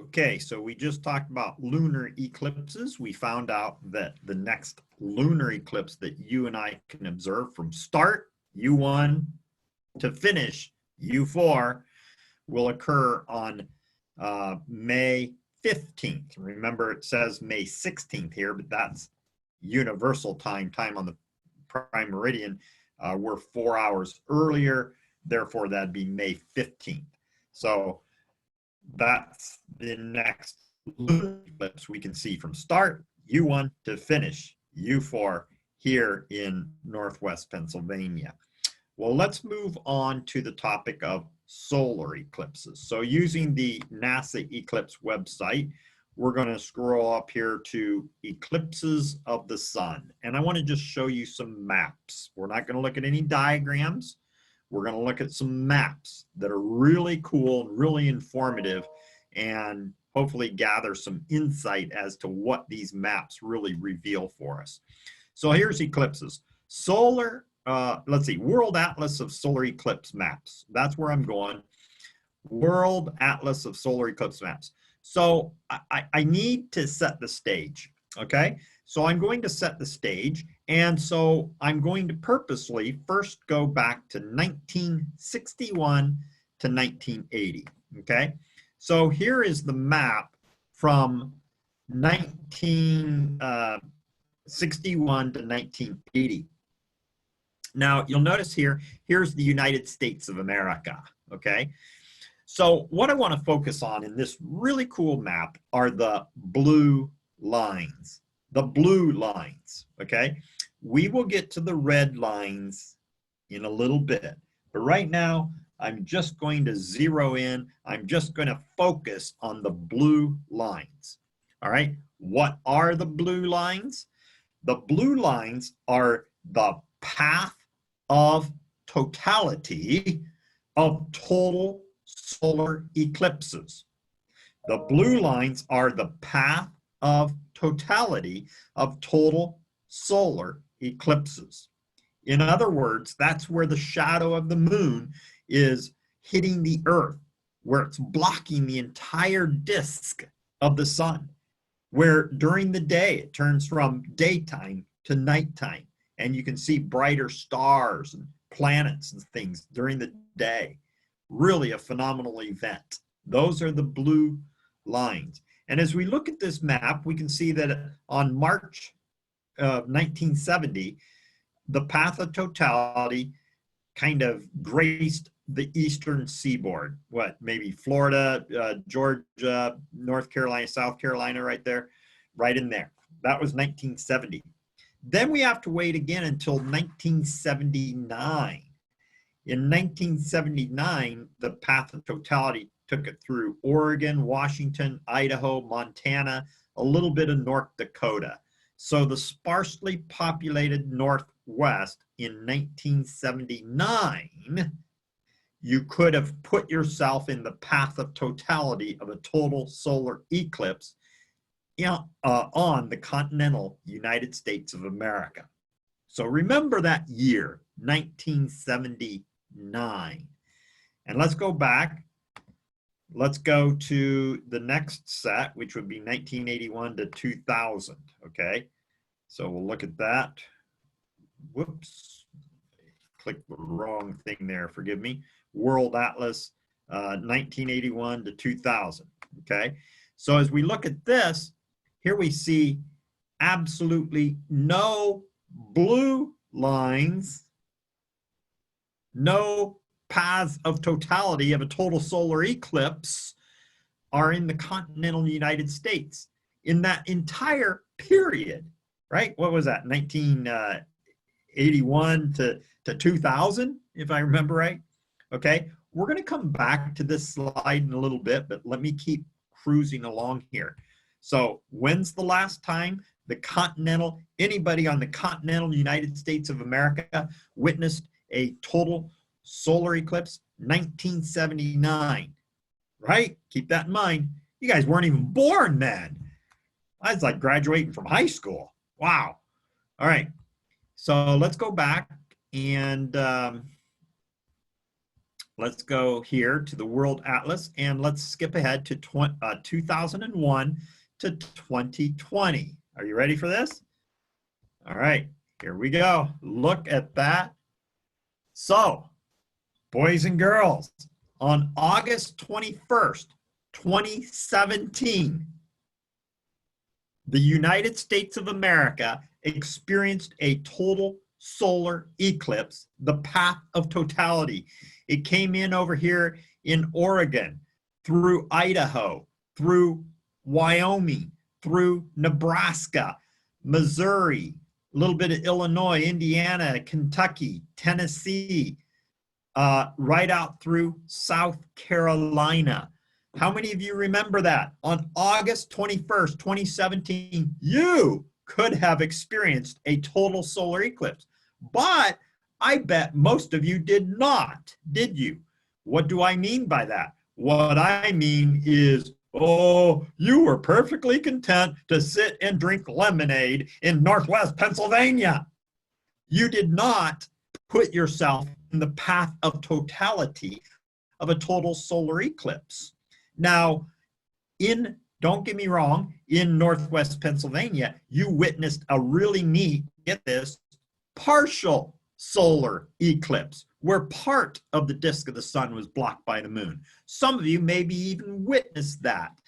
Okay, so we just talked about lunar eclipses. We found out that the next lunar eclipse that you and I can observe from start, U1, to finish, U4, will occur on May 15th. Remember, it says May 16th here, but that's universal time on the prime meridian. We're 4 hours earlier, therefore that'd be May 15th. So that's the next lunar eclipse we can see from start, U1, to finish, U4, here in Northwest Pennsylvania. Well, let's move on to the topic of solar eclipses. So using the NASA Eclipse website, we're going to scroll up here to eclipses of the sun. And I want to just show you some maps. We're not going to look at any diagrams. We're going to look at some maps that are really cool and really informative, and hopefully gather some insight as to what these maps really reveal for us. So here's eclipses. Solar, let's see, World Atlas of Solar Eclipse Maps. That's where I'm going. World Atlas of Solar Eclipse Maps. So I need to set the stage, okay? So I'm going to set the stage, and so I'm going to purposely first go back to 1961 to 1980, okay? So here is the map from 1961 to 1980. Now, you'll notice here, here's the United States of America, okay? So what I want to focus on in this really cool map are the blue lines. The blue lines, okay? We will get to the red lines in a little bit, but right now I'm just going to zero in. I'm just going to focus on the blue lines. All right, what are the blue lines? The blue lines are the path of totality of total solar eclipses. The blue lines are the path of totality of total solar eclipses. In other words, that's where the shadow of the moon is hitting the earth, where it's blocking the entire disk of the sun, where during the day it turns from daytime to nighttime, and you can see brighter stars and planets and things during the day. Really a phenomenal event. Those are the blue lines. And as we look at this map, we can see that on March of 1970, the path of totality kind of graced the eastern seaboard. What, maybe Florida, Georgia, North Carolina, South Carolina, right there, right in there. That was 1970. Then we have to wait again until 1979. In 1979, the path of totality took it through Oregon, Washington, Idaho, Montana, a little bit of North Dakota. So the sparsely populated Northwest in 1979, you could have put yourself in the path of totality of a total solar eclipse on the continental United States of America. So remember that year, 1979. And let's go back. Let's go to the next set, which would be 1981 to 2000, okay? So we'll look at that. Whoops, clicked the wrong thing there, forgive me. World Atlas, 1981 to 2000, okay? So as we look at this, here we see absolutely no blue lines, no paths of totality of a total solar eclipse are in the continental United States in that entire period, right? What was that, 1981 to 2000, if I remember right? Okay, we're going to come back to this slide in a little bit, but let me keep cruising along here. So when's the last time the continental, anybody on the continental United States of America witnessed a total solar eclipse? 1979, right? Keep that in mind. You guys weren't even born then. I was like graduating from high school. Wow. All right. So let's go back and Let's go here to the World Atlas and let's skip ahead to 2001 to 2020. Are you ready for this? All right, here we go. Look at that. So, boys and girls, on August 21st, 2017, the United States of America experienced a total solar eclipse, the path of totality. It came in over here in Oregon, through Idaho, through Wyoming, through Nebraska, Missouri, a little bit of Illinois, Indiana, Kentucky, Tennessee, right out through South Carolina. How many of you remember that? On August 21st, 2017, you could have experienced a total solar eclipse. But I bet most of you did not, did you? What do I mean by that? What I mean is, oh, you were perfectly content to sit and drink lemonade in Northwest Pennsylvania. You did not put yourself in the path of totality of a total solar eclipse. Now, don't get me wrong, in Northwest Pennsylvania, you witnessed a really neat, get this, partial solar eclipse, where part of the disk of the sun was blocked by the moon. Some of you maybe even witnessed that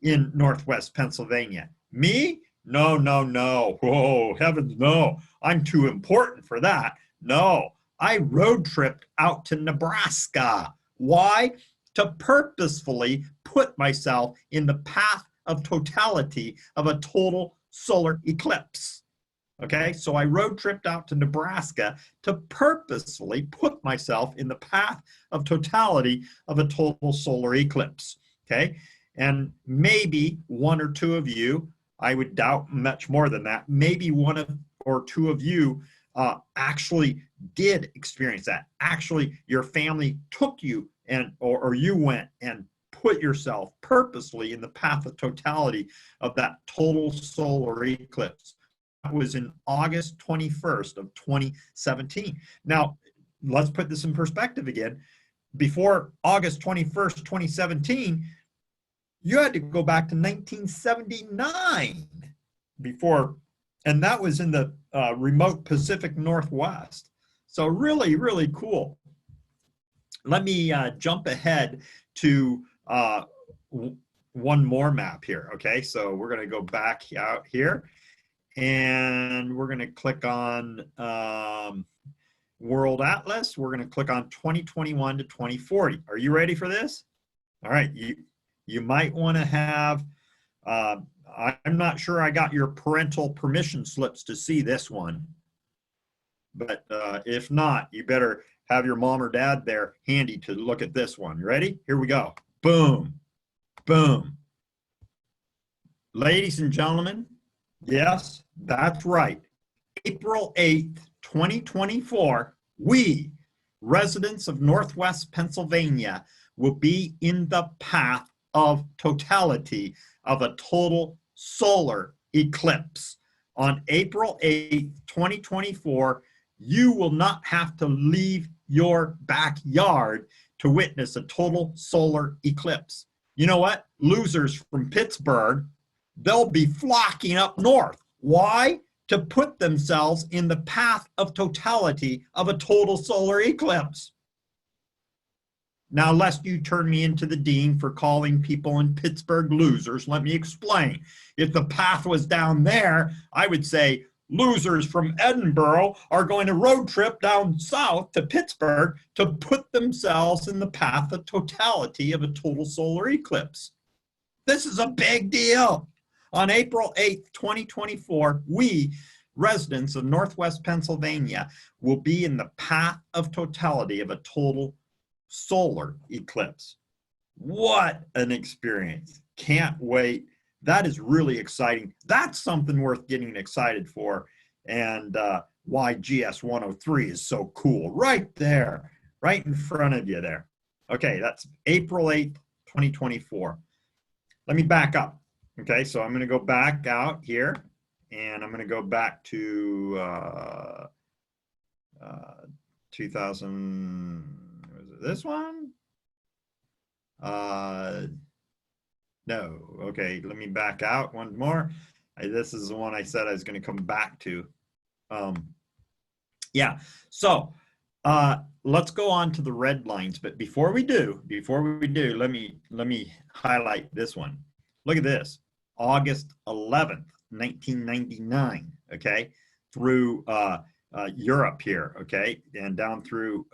in Northwest Pennsylvania. Me? No, no, no. Oh, heavens no. I'm too important for that. No, I road tripped out to Nebraska. Why? To purposefully put myself in the path of totality of a total solar eclipse. Okay, so I road tripped out to Nebraska to purposefully put myself in the path of totality of a total solar eclipse. Okay, and maybe one or two of you, I would doubt much more than that, maybe one or two of you actually did experience that. Actually, your family took you or you went and put yourself purposely in the path of totality of that total solar eclipse. That was in August 21st of 2017. Now, let's put this in perspective again. Before August 21st, 2017, you had to go back to 1979 before, and that was in the remote Pacific Northwest. So really, really cool. Let me jump ahead to one more map here. Okay, so we're going to go back out here and we're going to click on World Atlas. We're going to click on 2021 to 2040. Are you ready for this? All right, you might want to have, I'm not sure I got your parental permission slips to see this one, but if not, you better have your mom or dad there handy to look at this one. Ready? Here we go. Boom, boom. Ladies and gentlemen, yes, that's right. April 8th, 2024, we, residents of Northwest Pennsylvania, will be in the path of totality of a total solar eclipse. On April 8th, 2024, you will not have to leave your backyard to witness a total solar eclipse. You know what? Losers from Pittsburgh, they'll be flocking up north. Why? To put themselves in the path of totality of a total solar eclipse. Now, lest you turn me into the dean for calling people in Pittsburgh losers, let me explain. If the path was down there, I would say losers from Edinboro are going to road trip down south to Pittsburgh to put themselves in the path of totality of a total solar eclipse. This is a big deal. On April 8th, 2024, we, residents of Northwest Pennsylvania, will be in the path of totality of a total solar eclipse. What an experience. Can't wait. That is really exciting. That's something worth getting excited for, and why GS 103 is so cool. Right there, right in front of you there. Okay, that's April 8th, 2024. Let me back up. Okay, so I'm going to go back out here, and I'm going to go back to 2000, was this one? No. Okay, let me back out one more. This is the one I said I was going to come back to. Yeah, so let's go on to the red lines. But before we do, let me highlight this one. Look at this, August 11th, 1999. Okay, through Europe here. Okay, and down through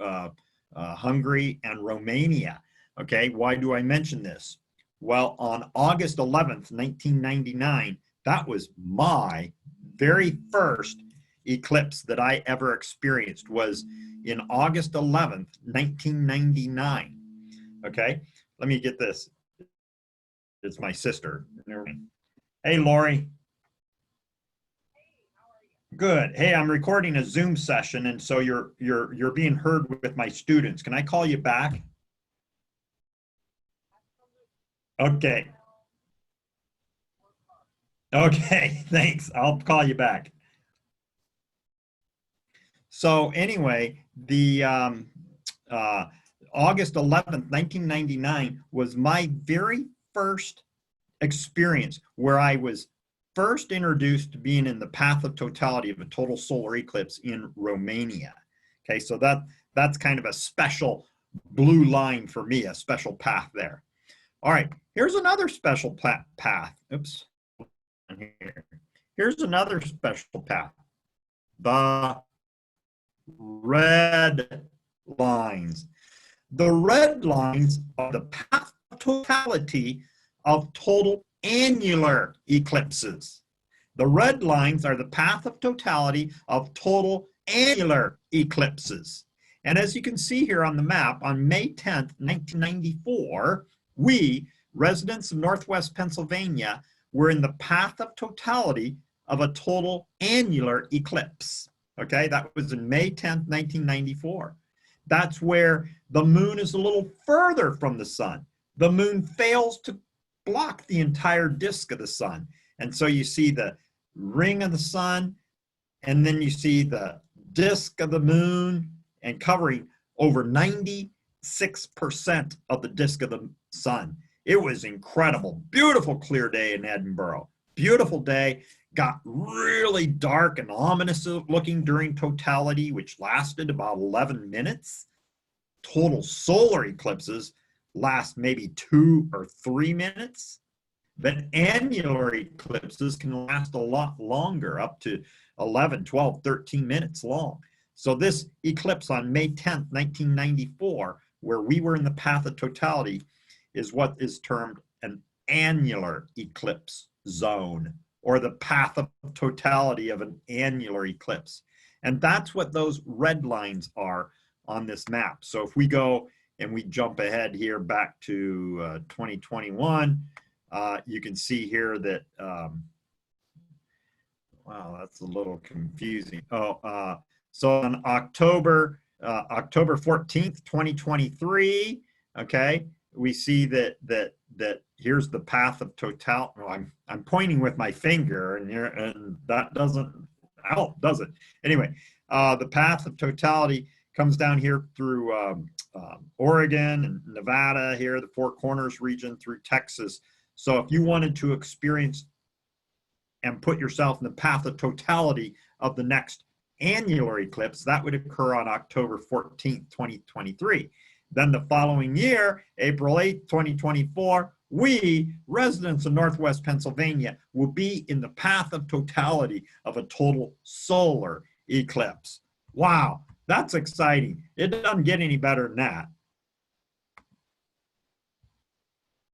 Hungary and Romania. Okay, why do I mention this? Well, on August 11th, 1999, that was my very first eclipse that I ever experienced, was in August 11th, 1999. Okay, let me get this. It's my sister. Hey, Lori. Good. Hey, I'm recording a Zoom session, and so you're being heard with my students. Can I call you back? Okay. Okay, thanks. I'll call you back. So anyway, the August 11th, 1999 was my very first experience where I was first introduced to being in the path of totality of a total solar eclipse in Romania. Okay, so that's kind of a special blue line for me, a special path there. All right, here's another special path. Oops. Here's another special path. The red lines. The red lines are the path of totality of total annular eclipses. The red lines are the path of totality of total annular eclipses. And as you can see here on the map, on May 10th, 1994, we, residents of Northwest Pennsylvania, were in the path of totality of a total annular eclipse. Okay, that was in May 10th, 1994. That's where the moon is a little further from the sun. The moon fails to block the entire disk of the sun. And so you see the ring of the sun, and then you see the disk of the moon, and covering over 96% of the disk of the sun. It was incredible. Beautiful clear day in Edinboro. Beautiful day. Got really dark and ominous looking during totality, which lasted about 11 minutes. Total solar eclipses last maybe 2 or 3 minutes. But annular eclipses can last a lot longer, up to 11, 12, 13 minutes long. So this eclipse on May 10th, 1994, where we were in the path of totality, is what is termed an annular eclipse zone, or the path of totality of an annular eclipse. And that's what those red lines are on this map. So if we go and we jump ahead here back to 2021, you can see here that, wow, that's a little confusing. So on October 14th, 2023, okay, we see that here's the path of totality. Well, I'm pointing with my finger, and that doesn't help, does it? Anyway, the path of totality comes down here through Oregon and Nevada here, the Four Corners region, through Texas. So if you wanted to experience and put yourself in the path of totality of the next annular eclipse, that would occur on October 14th, 2023. Then the following year, April 8th, 2024, we, residents of Northwest Pennsylvania, will be in the path of totality of a total solar eclipse. Wow, that's exciting. It doesn't get any better than that.